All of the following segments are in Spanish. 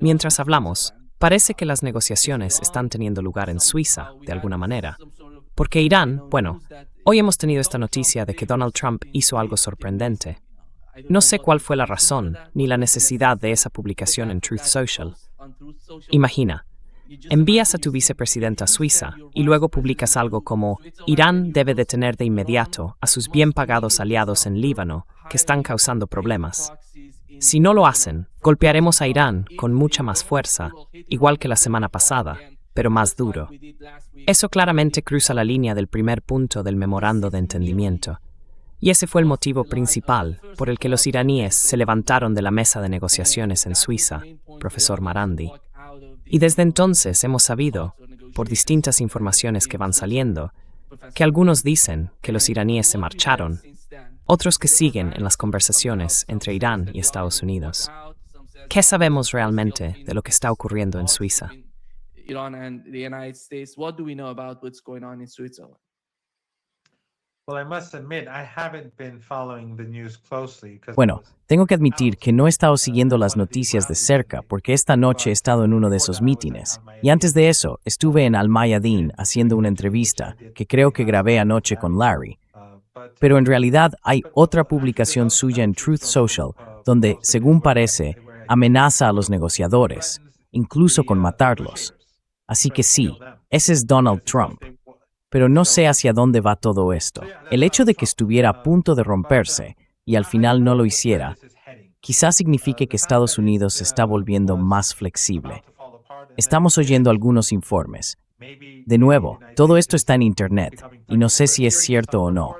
Mientras hablamos, parece que las negociaciones están teniendo lugar en Suiza, de alguna manera. Porque Irán, bueno, hoy hemos tenido esta noticia de que Donald Trump hizo algo sorprendente. No sé cuál fue la razón, ni la necesidad de esa publicación en Truth Social. Imagina, envías a tu vicepresidenta a Suiza y luego publicas algo como Irán debe detener de inmediato a sus bien pagados aliados en Líbano que están causando problemas. Si no lo hacen, golpearemos a Irán con mucha más fuerza, igual que la semana pasada, pero más duro. Eso claramente cruza la línea del primer punto del memorando de entendimiento. Y ese fue el motivo principal por el que los iraníes se levantaron de la mesa de negociaciones en Suiza, profesor Marandi. Y desde entonces hemos sabido, por distintas informaciones que van saliendo, que algunos dicen que los iraníes se marcharon, otros que siguen en las conversaciones entre Irán y Estados Unidos. ¿Qué sabemos realmente de lo que está ocurriendo en Suiza? Bueno, tengo que admitir que no he estado siguiendo las noticias de cerca porque esta noche he estado en uno de esos mítines. Y antes de eso, estuve en Al Mayadeen haciendo una entrevista que creo que grabé anoche con Larry. Pero en realidad hay otra publicación suya en Truth Social donde, según parece, amenaza a los negociadores, incluso con matarlos. Así que sí, ese es Donald Trump. Pero no sé hacia dónde va todo esto. El hecho de que estuviera a punto de romperse y al final no lo hiciera, quizás signifique que Estados Unidos se está volviendo más flexible. Estamos oyendo algunos informes. De nuevo, todo esto está en Internet y no sé si es cierto o no.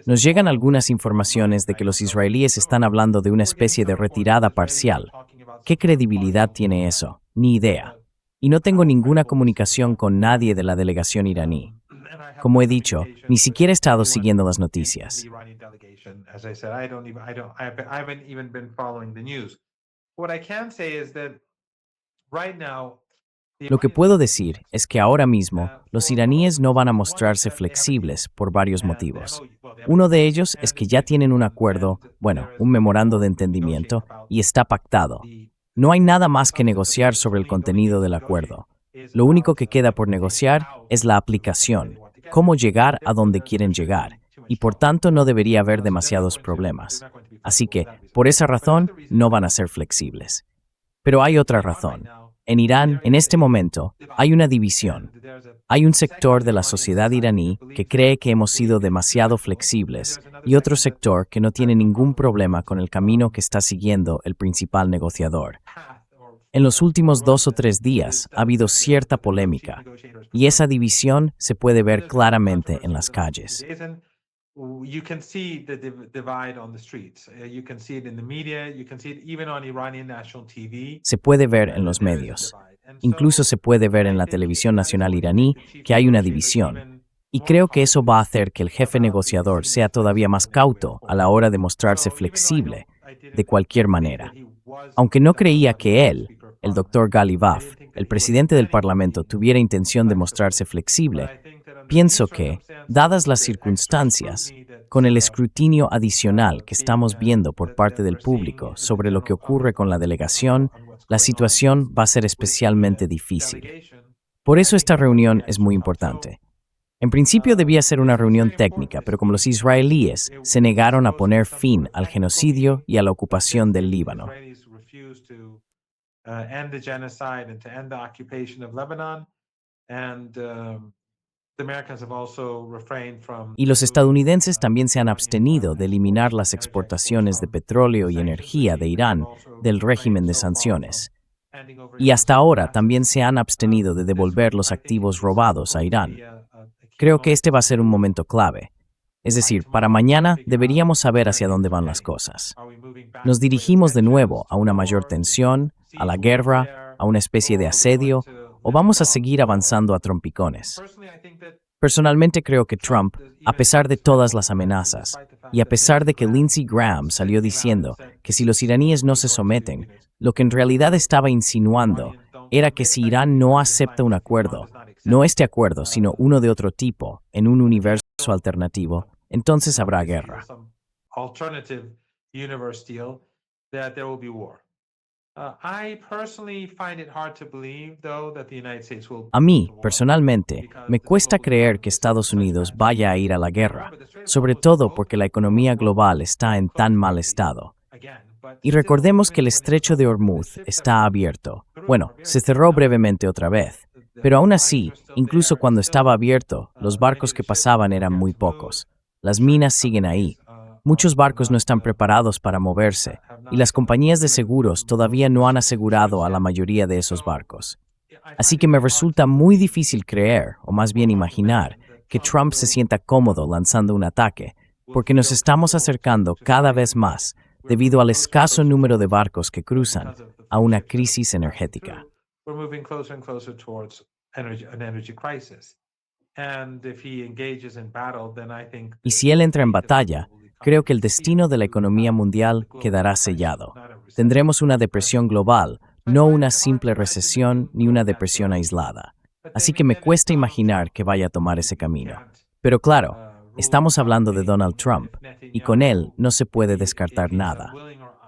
Nos llegan algunas informaciones de que los israelíes están hablando de una especie de retirada parcial. ¿Qué credibilidad tiene eso? Ni idea. Y no tengo ninguna comunicación con nadie de la delegación iraní. Como he dicho, ni siquiera he estado siguiendo las noticias. Lo que puedo decir es que ahora mismo los iraníes no van a mostrarse flexibles por varios motivos. Uno de ellos es que ya tienen un acuerdo, un memorando de entendimiento, y está pactado. No hay nada más que negociar sobre el contenido del acuerdo. Lo único que queda por negociar es la aplicación, cómo llegar a donde quieren llegar, y por tanto no debería haber demasiados problemas. Así que, por esa razón, no van a ser flexibles. Pero hay otra razón. En Irán, en este momento, hay una división. Hay un sector de la sociedad iraní que cree que hemos sido demasiado flexibles y otro sector que no tiene ningún problema con el camino que está siguiendo el principal negociador. En los últimos 2 o 3 días ha habido cierta polémica y esa división se puede ver claramente en las calles. Se puede ver en los medios. Incluso se puede ver en la televisión nacional iraní que hay una división. Y creo que eso va a hacer que el jefe negociador sea todavía más cauto a la hora de mostrarse flexible, de cualquier manera. Aunque no creía que él, el Dr. Ghalibaf, el presidente del Parlamento, tuviera intención de mostrarse flexible, pienso que, dadas las circunstancias, con el escrutinio adicional que estamos viendo por parte del público sobre lo que ocurre con la delegación, la situación va a ser especialmente difícil. Por eso esta reunión es muy importante. En principio debía ser una reunión técnica, pero como los israelíes se negaron a poner fin al genocidio y a la ocupación del Líbano. Y los estadounidenses también se han abstenido de eliminar las exportaciones de petróleo y energía de Irán del régimen de sanciones. Y hasta ahora también se han abstenido de devolver los activos robados a Irán. Creo que este va a ser un momento clave. Es decir, para mañana deberíamos saber hacia dónde van las cosas. ¿Nos dirigimos de nuevo a una mayor tensión, a la guerra, a una especie de asedio, o vamos a seguir avanzando a trompicones? Personalmente creo que Trump, a pesar de todas las amenazas, y a pesar de que Lindsey Graham salió diciendo que si los iraníes no se someten, lo que en realidad estaba insinuando era que si Irán no acepta un acuerdo, no este acuerdo, sino uno de otro tipo, en un universo alternativo, entonces habrá guerra. universe deal, that there will be war. I personally find it hard to believe, though, that the United States will A go mí, to war, personalmente, because me the cuesta people creer become que Estados Unidos such vaya a bad. ir a la guerra, Remember, the Strait of sobre Hormuz was todo porque la open economía for global está en tan mal close estado. again, but Y still, recordemos que even el when it was estrecho de open, the Hormuz ships that está were abierto. through Bueno, are se very cerró numbered. brevemente otra vez. The Pero aún lines así, are still incluso there, cuando still, estaba abierto, los many barcos of que the ships pasaban will eran get muy to move. pocos. Las Insurance minas siguen ahí. companies, Muchos also barcos no not, están preparados para moverse, y las compañías de seguros todavía no han asegurado a la mayoría de esos barcos. Así que me resulta muy difícil creer, o más bien imaginar, que Trump se sienta cómodo lanzando un ataque, porque nos estamos acercando cada vez más, debido al escaso número de barcos que cruzan, a una crisis energética. We're moving closer and closer towards an energy crisis. And if he engages in battle, then I think Y si él entra en batalla, creo que el destino de la economía mundial quedará sellado. Tendremos una depresión global, no una simple recesión ni una depresión aislada. Así que me cuesta imaginar que vaya a tomar ese camino. Pero claro, estamos hablando de Donald Trump, y con él no se puede descartar nada.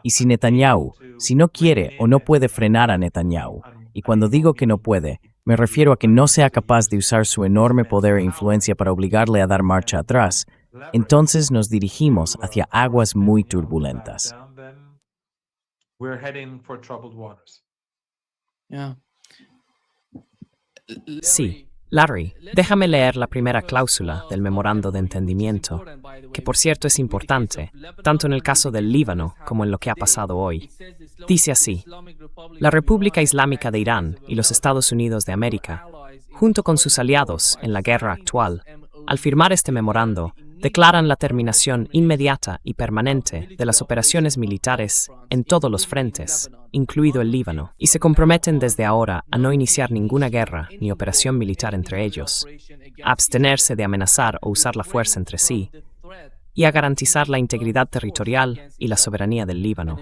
Y si Netanyahu, si no quiere o no puede frenar a Netanyahu, y cuando digo que no puede, me refiero a que no sea capaz de usar su enorme poder e influencia para obligarle a dar marcha atrás, entonces nos dirigimos hacia aguas muy turbulentas. We're heading for troubled waters. Yeah. Sí, Larry, déjame leer la primera cláusula del memorando de entendimiento, que por cierto es importante, tanto en el caso del Líbano como en lo que ha pasado hoy. Dice así: la República Islámica de Irán y los Estados Unidos de América, junto con sus aliados en la guerra actual, al firmar este memorando, declaran la terminación inmediata y permanente de las operaciones militares en todos los frentes, incluido el Líbano, y se comprometen desde ahora a no iniciar ninguna guerra ni operación militar entre ellos, a abstenerse de amenazar o usar la fuerza entre sí, y a garantizar la integridad territorial y la soberanía del Líbano.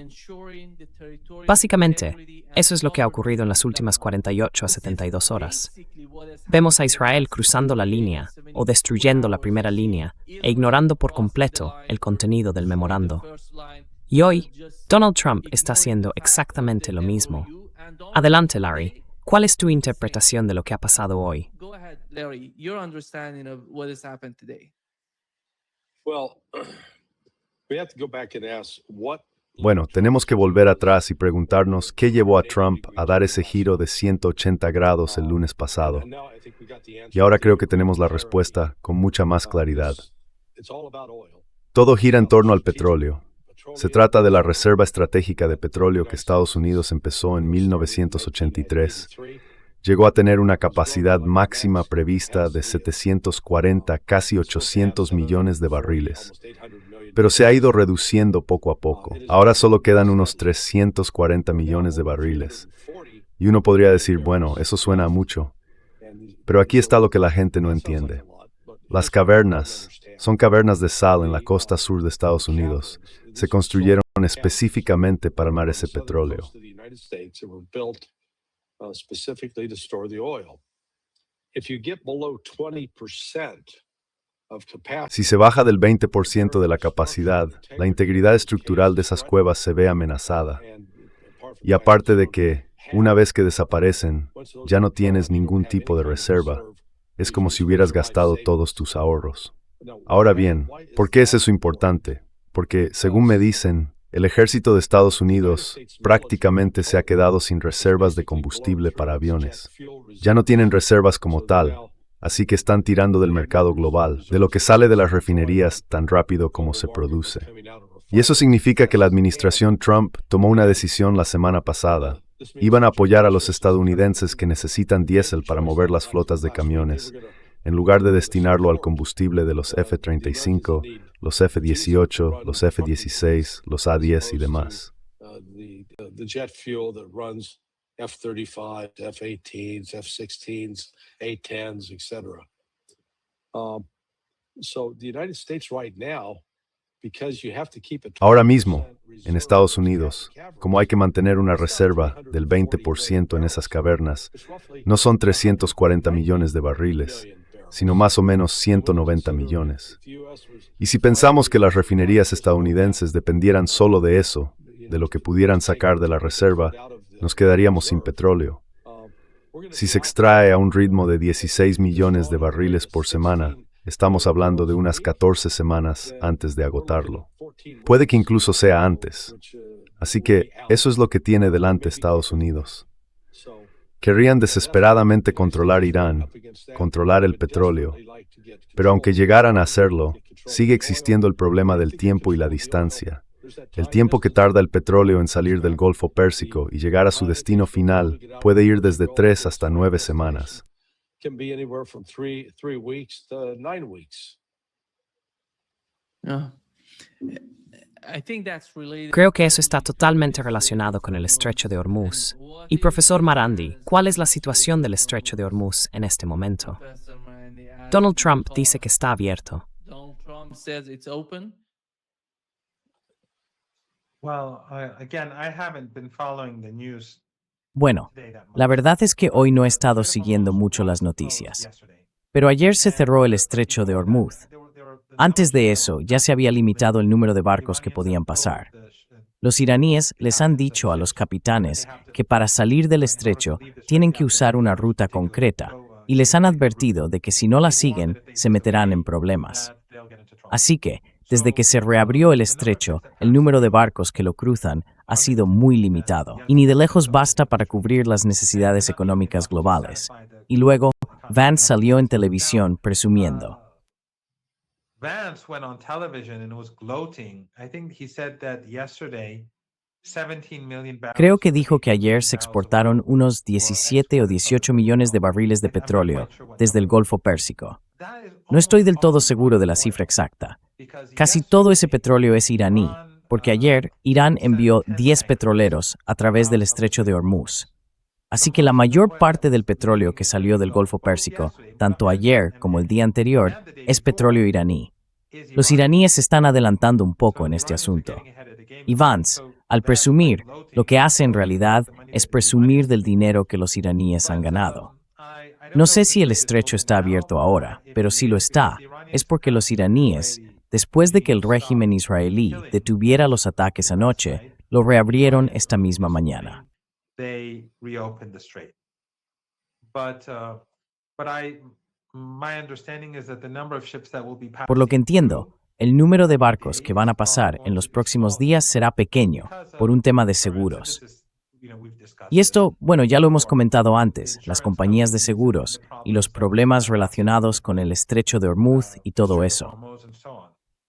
Básicamente, eso es lo que ha ocurrido en las últimas 48 a 72 horas. Vemos a Israel cruzando la línea o destruyendo la primera línea e ignorando por completo el contenido del memorando. Y hoy, Donald Trump está haciendo exactamente lo mismo. Adelante, Larry. ¿Cuál es tu interpretación de lo que ha pasado hoy? Go ahead, Larry. Your understanding of what has happened today. Bueno, tenemos que volver atrás y preguntarnos qué llevó a Trump a dar ese giro de 180 grados el lunes pasado. Y ahora creo que tenemos la respuesta con mucha más claridad. Todo gira en torno al petróleo. Se trata de la reserva estratégica de petróleo que Estados Unidos empezó en 1983. Llegó a tener una capacidad máxima prevista de 740, casi 800 millones de barriles. Pero se ha ido reduciendo poco a poco. Ahora solo quedan unos 340 millones de barriles. Y uno podría decir, bueno, eso suena a mucho. Pero aquí está lo que la gente no entiende. Las cavernas son cavernas de sal en la costa sur de Estados Unidos. Se construyeron específicamente para armar ese petróleo. Specifically to store the oil. If you get below 20% of capacity, Si se baja del 20% de la capacidad, la integridad estructural de esas cuevas se ve amenazada. Y aparte de que, una vez que desaparecen, ya no tienes ningún tipo de reserva. Es como si hubieras gastado todos tus ahorros. Ahora bien, ¿por qué es eso importante? Porque, según me dicen, el ejército de Estados Unidos prácticamente se ha quedado sin reservas de combustible para aviones. Ya no tienen reservas como tal, así que están tirando del mercado global, de lo que sale de las refinerías tan rápido como se produce. Y eso significa que la administración Trump tomó una decisión la semana pasada. Iban a apoyar a los estadounidenses que necesitan diésel para mover las flotas de camiones, en lugar de destinarlo al combustible de los F-35, los F-18, los F-16, los A-10 y demás. the jet fuel that runs F-35, F-18s, F-16s, A-10s, etc. So the United States right now, because you have to keep it. Ahora mismo, en Estados Unidos, como hay que mantener una reserva del 20% en esas cavernas, no son 340 millones de barriles, sino más o menos 190 millones. Y si pensamos que las refinerías estadounidenses dependieran solo de eso, de lo que pudieran sacar de la reserva, nos quedaríamos sin petróleo. Si se extrae a un ritmo de 16 millones de barriles por semana, estamos hablando de unas 14 semanas antes de agotarlo. Puede que incluso sea antes. Así que eso es lo que tiene delante Estados Unidos. Querrían desesperadamente controlar Irán, controlar el petróleo, pero aunque llegaran a hacerlo, sigue existiendo el problema del tiempo y la distancia. El tiempo que tarda el petróleo en salir del Golfo Pérsico y llegar a su destino final puede ir desde 3 hasta 9 semanas. Yeah. I think that's related. Creo que eso está totalmente relacionado con el estrecho de Hormuz. Y profesor Marandi, ¿cuál es la situación del estrecho de Hormuz en este momento? Professor Mandy asked Donald Trump dice que está abierto. Donald Trump says it's open. Well, again, I haven't been following the news Bueno, today that much. la verdad es que hoy no he estado siguiendo mucho las noticias, pero ayer se cerró el estrecho de Hormuz. Antes de eso, ya se había limitado el número de barcos que podían pasar. Los iraníes les han dicho a los capitanes que para salir del estrecho tienen que usar una ruta concreta y les han advertido de que si no la siguen, se meterán en problemas. Así que, desde que se reabrió el estrecho, el número de barcos que lo cruzan ha sido muy limitado y ni de lejos basta para cubrir las necesidades económicas globales. Y luego, Vance salió en televisión presumiendo. Vance went on television and was gloating. I think he said that yesterday 17 million barrels. Creo que dijo que ayer se exportaron unos 17 o 18 millones de barriles de petróleo desde el Golfo Pérsico. No estoy del todo seguro de la cifra exacta. Casi todo ese petróleo es iraní, porque ayer Irán envió 10 petroleros a través del estrecho de Hormuz. Así que la mayor parte del petróleo que salió del Golfo Pérsico, tanto ayer como el día anterior, es petróleo iraní. Los iraníes se están adelantando un poco en este asunto. Y Vance, al presumir, lo que hace en realidad es presumir del dinero que los iraníes han ganado. No sé si el estrecho está abierto ahora, pero si lo está, es porque los iraníes, después de que el régimen israelí detuviera los ataques anoche, lo reabrieron esta misma mañana. They reopened the strait. My understanding is that the number of ships that will be Por lo que entiendo, el número de barcos que van a pasar en los próximos días será pequeño, por un tema de seguros. Y esto, bueno, ya lo hemos comentado antes, las compañías de seguros y los problemas relacionados con el estrecho de Hormuz y todo eso.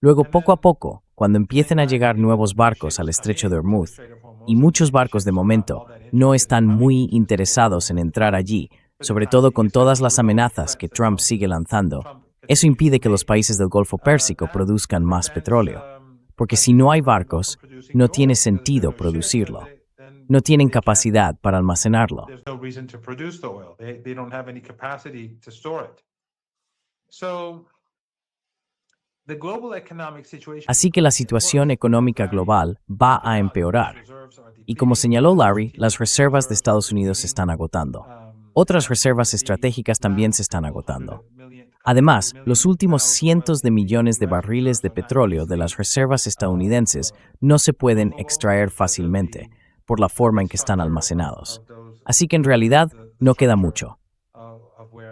Luego, poco a poco, cuando empiecen a llegar nuevos barcos al estrecho de Hormuz, y muchos barcos de momento no están muy interesados en entrar allí, sobre todo con todas las amenazas que Trump sigue lanzando, eso impide que los países del Golfo Pérsico produzcan más petróleo. Porque si no hay barcos, no tiene sentido producirlo. No tienen capacidad para almacenarlo. Así que la situación económica global va a empeorar. Y como señaló Larry, las reservas de Estados Unidos se están agotando. Otras reservas estratégicas también se están agotando. Además, los últimos cientos de millones de barriles de petróleo de las reservas estadounidenses no se pueden extraer fácilmente por la forma en que están almacenados. Así que en realidad no queda mucho.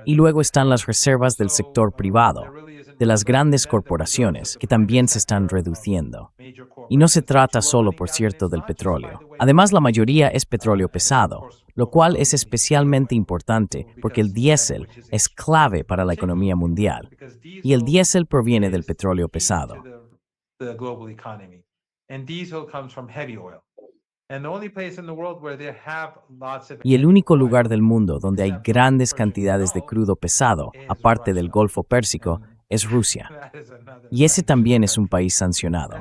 Y luego están las reservas del sector privado, de las grandes corporaciones, que también se están reduciendo. Y no se trata solo, por cierto, del petróleo. Además, la mayoría es petróleo pesado, lo cual es especialmente importante porque el diésel es clave para la economía mundial. Y el diésel proviene del petróleo pesado. Y el único lugar del mundo donde hay grandes cantidades de crudo pesado, aparte del Golfo Pérsico, es Rusia. Y ese también es un país sancionado.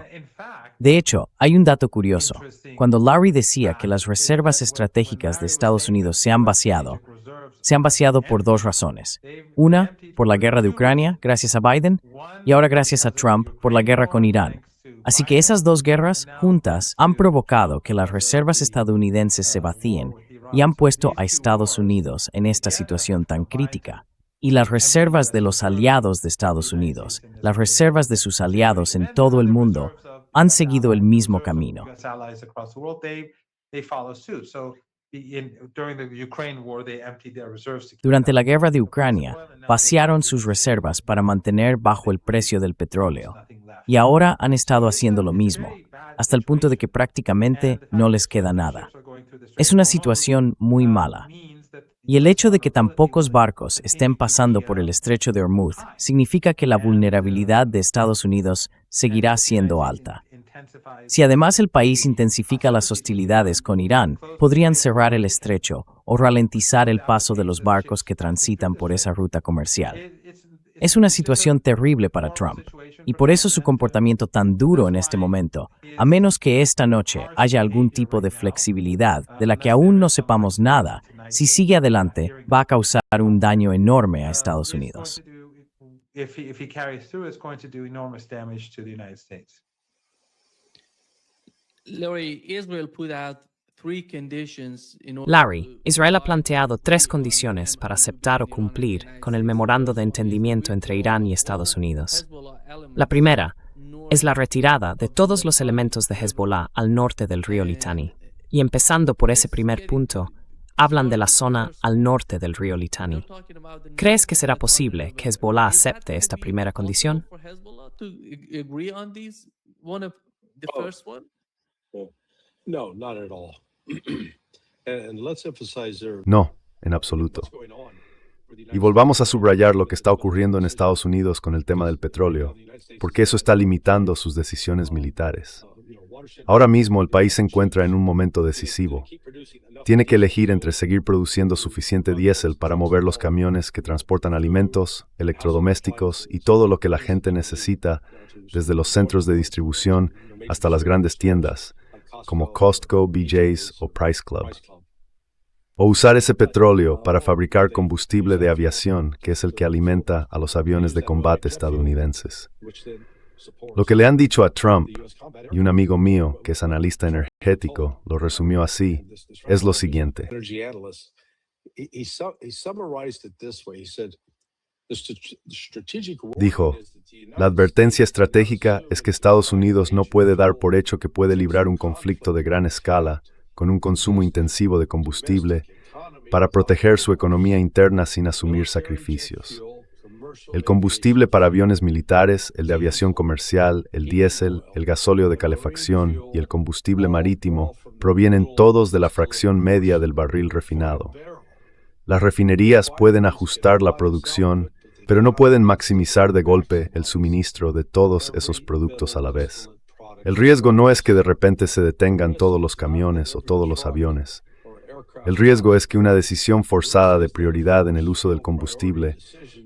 De hecho, hay un dato curioso. Cuando Larry decía que las reservas estratégicas de Estados Unidos se han vaciado por dos razones. Una, por la guerra de Ucrania, gracias a Biden, y ahora gracias a Trump, por la guerra con Irán. Así que esas dos guerras juntas han provocado que las reservas estadounidenses se vacíen y han puesto a Estados Unidos en esta situación tan crítica. y las reservas de los aliados de Estados Unidos, las reservas de sus aliados en todo el mundo, han seguido el mismo camino. Durante la guerra de Ucrania, vaciaron sus reservas para mantener bajo el precio del petróleo, y ahora han estado haciendo lo mismo, hasta el punto de que prácticamente no les queda nada. Es una situación muy mala. Y el hecho de que tan pocos barcos estén pasando por el estrecho de Hormuz significa que la vulnerabilidad de Estados Unidos seguirá siendo alta. Si además el país intensifica las hostilidades con Irán, podrían cerrar el estrecho o ralentizar el paso de los barcos que transitan por esa ruta comercial. Es una situación terrible para Trump, y por eso su comportamiento tan duro en este momento, a menos que esta noche haya algún tipo de flexibilidad de la que aún no sepamos nada. Si sigue adelante, va a causar un daño enorme a Estados Unidos. Larry, Israel ha planteado 3 condiciones para aceptar o cumplir con el memorando de entendimiento entre Irán y Estados Unidos. La primera es la retirada de todos los elementos de Hezbollah al norte del río Litani. Y empezando por ese primer punto, hablan de la zona al norte del río Litani. ¿Crees que será posible que Hezbollah acepte esta primera condición? No, not at all. And let's emphasize there. No, en absoluto. Y volvamos a subrayar lo que está ocurriendo en Estados Unidos con el tema del petróleo, porque eso está limitando sus decisiones militares. Ahora mismo el país se encuentra en un momento decisivo. Tiene que elegir entre seguir produciendo suficiente diésel para mover los camiones que transportan alimentos, electrodomésticos y todo lo que la gente necesita, desde los centros de distribución hasta las grandes tiendas, como Costco, BJ's o Price Club. O usar ese petróleo para fabricar combustible de aviación, que es el que alimenta a los aviones de combate estadounidenses. Lo que le han dicho a Trump, y un amigo mío, que es analista energético, lo resumió así, es lo siguiente. Dijo, la advertencia estratégica es que Estados Unidos no puede dar por hecho que puede librar un conflicto de gran escala con un consumo intensivo de combustible para proteger su economía interna sin asumir sacrificios. El combustible para aviones militares, el de aviación comercial, el diésel, el gasóleo de calefacción y el combustible marítimo provienen todos de la fracción media del barril refinado. Las refinerías pueden ajustar la producción, pero no pueden maximizar de golpe el suministro de todos esos productos a la vez. El riesgo no es que de repente se detengan todos los camiones o todos los aviones. El riesgo es que una decisión forzada de prioridad en el uso del combustible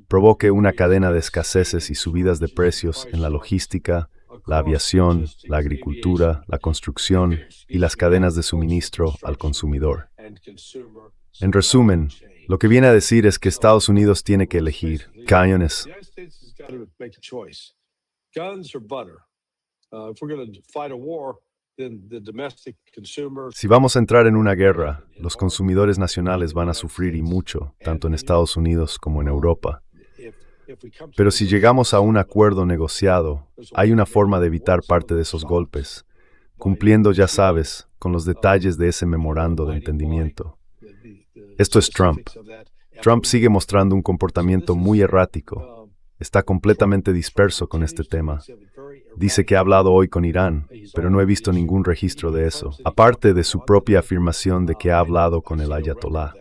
provoque una cadena de escaseces y subidas de precios en la logística, la aviación, la agricultura, la construcción y las cadenas de suministro al consumidor. En resumen, lo que viene a decir es que Estados Unidos tiene que elegir cañones. Si vamos a entrar en una guerra, los consumidores nacionales van a sufrir y mucho, tanto en Estados Unidos como en Europa. Pero si llegamos a un acuerdo negociado, hay una forma de evitar parte de esos golpes, cumpliendo, ya sabes, con los detalles de ese memorando de entendimiento. Esto es Trump. Trump sigue mostrando un comportamiento muy errático. Está completamente disperso con este tema. Dice que ha hablado hoy con Irán, pero no he visto ningún registro de eso, aparte de su propia afirmación de que ha hablado con el ayatolá.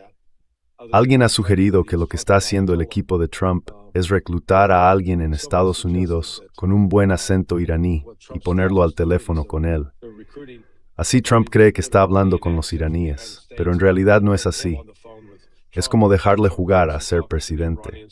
Alguien ha sugerido que lo que está haciendo el equipo de Trump es reclutar a alguien en Estados Unidos con un buen acento iraní y ponerlo al teléfono con él. Así Trump cree que está hablando con los iraníes, pero en realidad no es así. Es como dejarle jugar a ser presidente.